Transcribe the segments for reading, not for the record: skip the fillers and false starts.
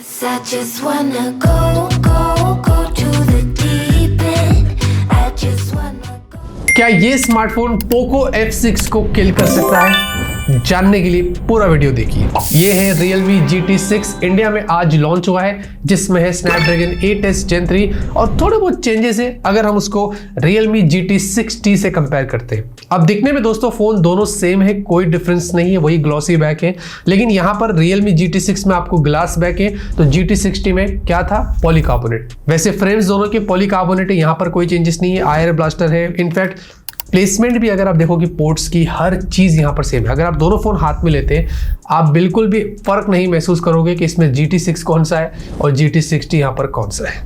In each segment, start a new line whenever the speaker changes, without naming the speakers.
'Cause I just wanna go to the deep end. I just wanna go.
क्या ये smartphone Poco F6 को किल कर सकता है? जानने के लिए पूरा वीडियो देखिए। ये है Realme GT6, इंडिया में आज लॉन्च हुआ है, जिसमें है Snapdragon 8s Gen 3 और थोड़े बहुत चेंजेस है अगर हम उसको Realme GT6T से कंपेयर करते हैं। अब दिखने में दोस्तों फोन दोनों सेम है, कोई डिफरेंस नहीं है, वही ग्लॉसी बैक है, लेकिन यहाँ पर Realme GT6 में आपको ग्लास बैक है, तो GT6T में क्या था? पॉलीकार्बोनेट। वैसे फ्रेम्स दोनों के पॉलीकार्बोनेट है, यहाँ पर कोई चेंजेस नहीं है, आयर ब्लास्टर है, इनफैक्ट प्लेसमेंट भी अगर आप देखो कि पोर्ट्स की हर चीज यहाँ पर सेम है। अगर आप दोनों फोन हाथ में लेते हैं, आप बिल्कुल भी फर्क नहीं महसूस करोगे कि इसमें GT6 कौन सा है और GT6T यहाँ पर कौन सा है।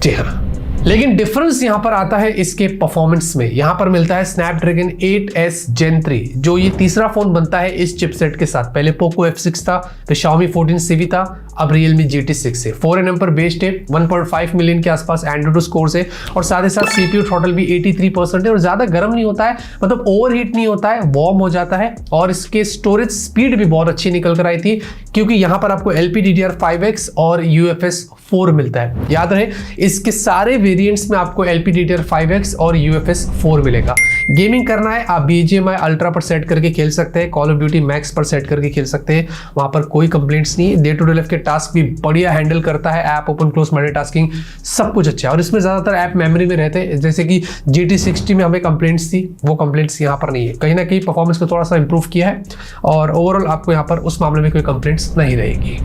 जी हाँ, लेकिन डिफरेंस यहाँ पर आता है इसके परफॉर्मेंस में। यहाँ पर मिलता है Snapdragon 8s Gen 3, जो ये तीसरा फोन बनता है इस चिपसेट के साथ। पहले पोको F6 था, फिर Xiaomi 14C था, अब Realme GT6 है। 4nm पर बेस्ड है, 1.5 मिलियन के आसपास एंड्रॉइड स्कोर है और साथ ही साथ CPU थ्रॉटल भी 83% है और ज्यादा गर्म नहीं होता है, मतलब ओवरहीट नहीं होता है, वार्म हो जाता है। और इसके स्टोरेज स्पीड भी बहुत अच्छी निकल कर आई थी, क्योंकि यहाँ पर आपको LPDDR5X और UFS 4 मिलता है। याद रहे, इसके सारे वेरिएंट्स में आपको LPDDR5X और UFS 4 मिलेगा। गेमिंग करना है, आप BGMI अल्ट्रा पर सेट करके खेल सकते हैं, कॉल ऑफ ड्यूटी मैक्स पर सेट करके खेल सकते हैं, वहां पर कोई कंप्लेंट्स नहीं है। डे टू डे लाइफ के टास्क भी बढ़िया हैंडल करता है, ऐप ओपन क्लोज मल्टीटास्किंग सब कुछ अच्छा है। और इसमें ज्यादातर ऐप मेमोरी में रहते हैं, जैसे कि GT6T में हमें कंप्लेंट्स थी, वो कंप्लेंट्स यहाँ पर नहीं है। कहीं ना कहीं परफॉर्मेंस को थोड़ा सा इंप्रूव किया है और ओवरऑल आपको यहाँ पर उस मामले में कोई कंप्लेंट्स नहीं रहेगी।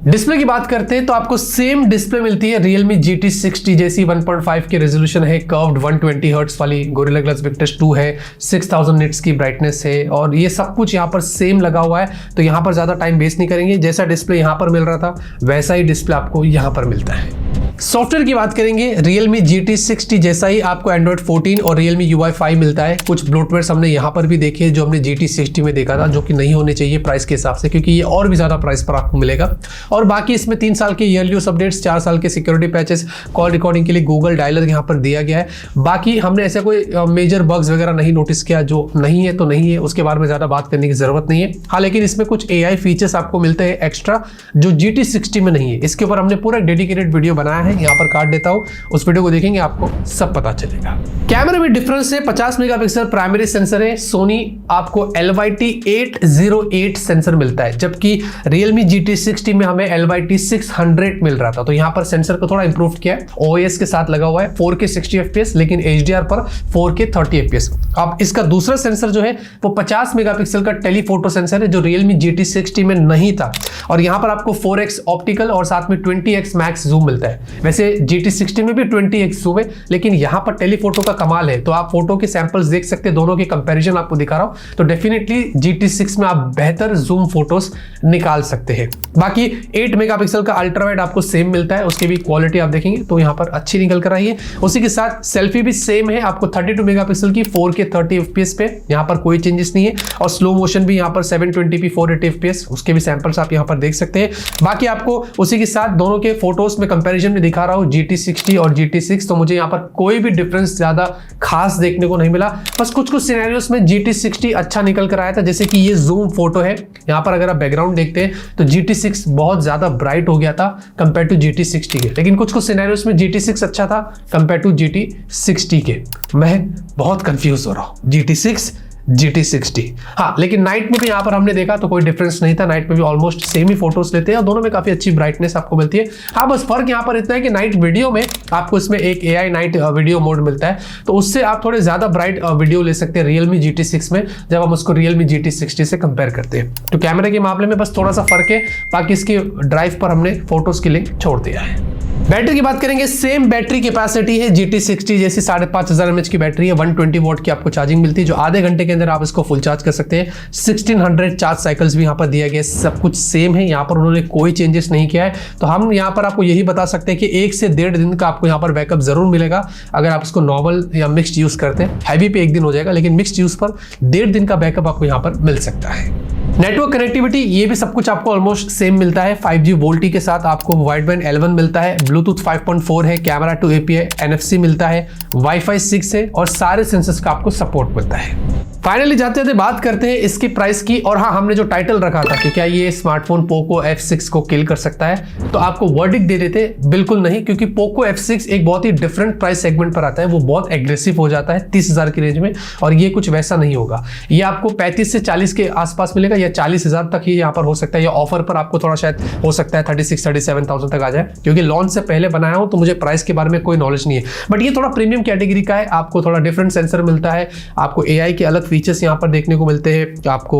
डिस्प्ले की बात करते हैं तो आपको सेम डिस्प्ले मिलती है Realme GT6T जैसी, 1.5 की रेजोल्यूशन है, कर्व्ड 120 हर्ट्ज वाली Gorilla Glass Victus 2 है, 6000 निट्स की ब्राइटनेस है और ये सब कुछ यहाँ पर सेम लगा हुआ है। तो यहाँ पर ज्यादा टाइम वेस्ट नहीं करेंगे, जैसा डिस्प्ले यहाँ पर मिल रहा था वैसा ही डिस्प्ले आपको यहाँ पर मिलता है। सॉफ्टवेयर की बात करेंगे, Realme GT6T जैसा ही आपको Android 14 और Realme UI 5 मिलता है। कुछ ब्लोटवेयर हमने यहाँ पर भी देखे जो हमने GT6T में देखा था, जो कि नहीं होने चाहिए प्राइस के हिसाब से, क्योंकि ये और भी ज्यादा प्राइस पर आपको मिलेगा। और बाकी इसमें 3 साल के ईयरली अपडेट्स, 4 साल के सिक्योरिटी पैचेस, कॉल रिकॉर्डिंग के लिए गूगल डायलर यहाँ पर दिया गया है। बाकी हमने ऐसे कोई मेजर बग्स वगैरह नहीं नोटिस किया, जो नहीं है तो नहीं है, उसके बारे में ज्यादा बात करने की जरूरत नहीं है। हाँ, लेकिन इसमें कुछ AI फीचर्स आपको मिलते हैं एक्स्ट्रा, जो GT6T में नहीं है। इसके ऊपर हमने पूरा डेडिकेटेड वीडियो बनाया है, यहाँ पर काट देता हूं, उस वीडियो को देखेंगे आपको सब पता चलेगा। कैमरे में डिफरेंस है, 50 मेगापिक्सल प्राइमरी सेंसर है, सोनी आपको LYT808 सेंसर मिलता है, जबकि Realme GT6T में हमें LYT600 मिल रहा था। तो यहाँ पर सेंसर को थोड़ा इंप्रूव किया है, OIS के साथ लगा हुआ है, 4K 60 FPS, लेकिन HDR पर 4K 30 FPS। अब इसका दूसरा सेंसर जो है वो 50 मेगापिक्सल का टेलीफोटो सेंसर है, जो Realme GT6T में नहीं था। और यहाँ पर आपको 4x ऑप्टिकल और साथ में 20x मैक्स जूम मिलता है। वैसे GT6T में भी 20x जूम है, लेकिन यहाँ पर टेलीफोटो का कमाल है। तो आप फोटो के सैंपल्स देख सकते हैं, दोनों के कंपैरिजन आपको दिखा रहा हूं, तो डेफिनेटली GT6 में आप बेहतर जूम फोटोज निकाल सकते हैं। बाकी 8 मेगापिक्सल का अल्ट्रा वाइड आपको सेम मिलता है, उसकी भी क्वालिटी आप देखेंगे तो यहाँ पर अच्छी निकल कर आई है। उसी के साथ सेल्फी भी सेम है, आपको 32 मेगापिक्सल की 4K 30 FPS पे, यहाँ पर कोई चेंजेस नहीं है। और स्लो मोशन भी यहाँ पर 720p 480 FPS, उसके भी सैंपल्स आप यहाँ पर देख सकते हैं। बाकी आपको उसी के साथ दोनों के फोटोज में कंपैरिजन में दिखा रहा हूँ, GT6T और GT6, तो मुझे यहाँ पर कोई भी डिफरेंस ज्यादा खास देखने को नहीं मिला। बस कुछ सिनेरियोस में GT6T अच्छा निकल कर आया था, जैसे कि ये जूम फोटो है, यहाँ पर अगर आप बैकग्राउंड देखते हैं तो GT6 बहुत ज्यादा ब्राइट हो गया था कंपेयर टू GT6T के, लेकिन कुछ सिनेरियोस में GT6 अच्छा था कंपेयर टू GT6T के। मैं बहुत कंफ्यूज हो रहा हूँ, GT6 GT6T। हाँ, लेकिन नाइट में भी यहाँ पर हमने देखा तो कोई डिफरेंस नहीं था, नाइट में भी ऑलमोस्ट सेम ही फोटोज लेते हैं और दोनों में काफी अच्छी ब्राइटनेस आपको मिलती है। हाँ, बस फर्क यहाँ पर इतना है कि नाइट वीडियो में आपको इसमें एक AI नाइट वीडियो मोड मिलता है, तो उससे आप थोड़े ज्यादा ब्राइट वीडियो ले सकते हैं Realme GT6 में, जब हम उसको Realme GT6T से कंपेयर करते हैं। तो कैमरे के मामले में बस थोड़ा सा फर्क है, बाकी इसकी ड्राइव पर हमने फोटोज की लिंक छोड़ दिया है। बैटरी की बात करेंगे, सेम बैटरी कैपेसिटी है GT6T जैसी, 5500 mAh की बैटरी है, 120 वॉट की आपको चार्जिंग मिलती है, जो आधे घंटे के अंदर आप इसको फुल चार्ज कर सकते हैं। 1600 चार्ज साइकिल्स भी यहाँ पर दिया गया, सब कुछ सेम है, यहाँ पर उन्होंने कोई चेंजेस नहीं किया है। तो हम यहाँ पर आपको यही बता सकते हैं कि 1 से 1.5 दिन का आपको यहाँ पर बैकअप जरूर मिलेगा, अगर आप इसको नॉर्मल या मिक्स्ड यूज करते हैं। हैवी पे 1 दिन हो जाएगा, लेकिन मिक्स्ड यूज पर 1.5 दिन का बैकअप आपको यहाँ पर मिल सकता है। नेटवर्क कनेक्टिविटी ये भी सब कुछ आपको ऑलमोस्ट सेम मिलता है। 5G वोल्टी के साथ आपको वाइड बैंड L1 मिलता है, ब्लूटूथ 5.4 है, कैमरा 2 API, NFC मिलता है, वाईफाई 6 है और सारे सेंसर्स का आपको सपोर्ट मिलता है। फाइनली जाते जाते बात करते हैं इसकी प्राइस की। और हाँ, हमने जो टाइटल रखा था कि क्या ये स्मार्टफोन पोको F6 को किल कर सकता है, तो आपको वर्डिक्ट दे देते बिल्कुल नहीं, क्योंकि पोको F6 एक बहुत ही डिफरेंट प्राइस सेगमेंट पर आता है। वो बहुत एग्रेसिव हो जाता है 30,000 की रेंज में, और ये कुछ वैसा नहीं होगा। ये आपको 35 से 40 के आसपास मिलेगा या 40,000 तक ही यहाँ पर हो सकता है, या ऑफर पर आपको थोड़ा शायद हो सकता है 36-37,000 तक आ जाए, क्योंकि लॉन्च से पहले बनाया हूँ तो मुझे प्राइस के बारे में कोई नॉलेज नहीं है। बट ये थोड़ा प्रीमियम कैटेगरी का है, आपको थोड़ा डिफरेंट सेंसर मिलता है, आपको AI के अलग फीचर्स यहाँ पर देखने को मिलते हैं, आपको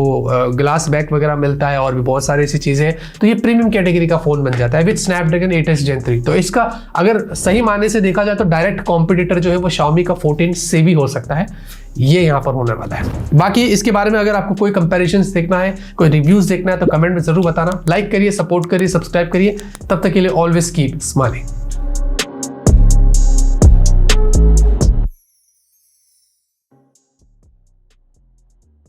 ग्लास बैक वगैरह मिलता है और भी बहुत सारी ऐसी चीजें हैं। तो ये प्रीमियम कैटेगरी का फोन बन जाता है विद स्नैपड्रैगन 8s Gen 3। तो इसका अगर सही माने से देखा जाए तो डायरेक्ट कॉम्पिटिटर जो है वो Xiaomi का 14 से भी हो सकता है, ये यहाँ पर होने वाला है। बाकी इसके बारे में अगर आपको कोई कंपैरिजंस देखना है, कोई रिव्यूज देखना है, तो कमेंट में जरूर बताना। लाइक करिए, सपोर्ट करिए, सब्सक्राइब करिए। तब तक के लिए ऑलवेज कीप स्माइलिंग।